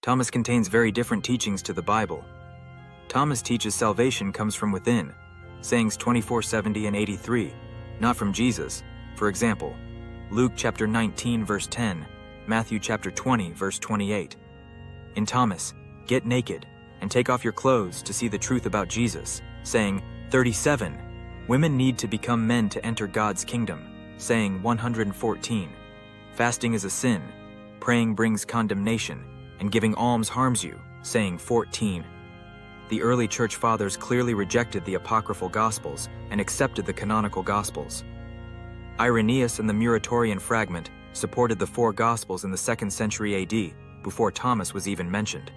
Thomas contains very different teachings to the Bible. Thomas teaches salvation comes from within, sayings 24:70 and 83, not from Jesus. For example, Luke chapter 19 verse 10, Matthew chapter 20 verse 28. In Thomas, get naked and take off your clothes to see the truth about Jesus, saying 37. Women need to become men to enter God's kingdom, saying 114. Fasting is a sin, praying brings condemnation, and giving alms harms you, saying 14. The early church fathers clearly rejected the apocryphal Gospels and accepted the canonical Gospels. Irenaeus and the Muratorian fragment supported the four Gospels in the 2nd century AD, before Thomas was even mentioned.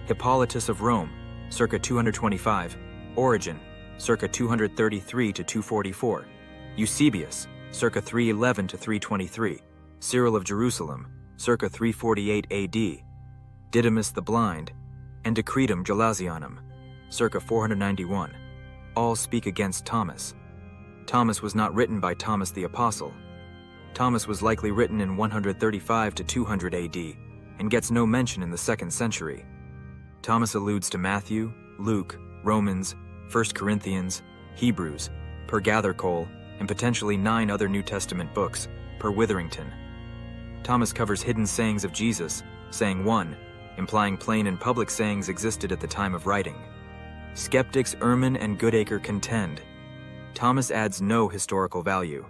Hippolytus of Rome, circa 225, Origen, circa 233 to 244, Eusebius, circa 311 to 323, Cyril of Jerusalem, circa 348 AD, Didymus the Blind, and Decretum Gelasianum, circa 491, all speak against Thomas. Thomas was not written by Thomas the Apostle. Thomas was likely written in 135 to 200 AD and gets no mention in the 2nd century. Thomas alludes to Matthew, Luke, Romans, 1 Corinthians, Hebrews, per Gathercole, and potentially 9 other New Testament books, per Witherington. Thomas covers hidden sayings of Jesus, saying 1, implying plain and public sayings existed at the time of writing. Skeptics Ehrman and Goodacre contend. Thomas adds no historical value.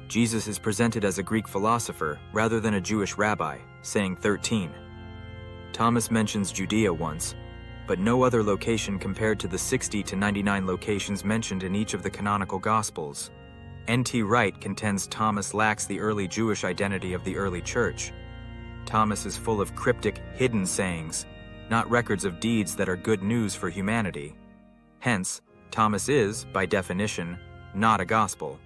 Jesus is presented as a Greek philosopher rather than a Jewish rabbi, saying 13. Thomas mentions Judea once, but no other location compared to the 60 to 99 locations mentioned in each of the canonical Gospels. N.T. Wright contends Thomas lacks the early Jewish identity of the early church. Thomas is full of cryptic, hidden sayings, not records of deeds that are good news for humanity. Hence, Thomas is, by definition, not a gospel.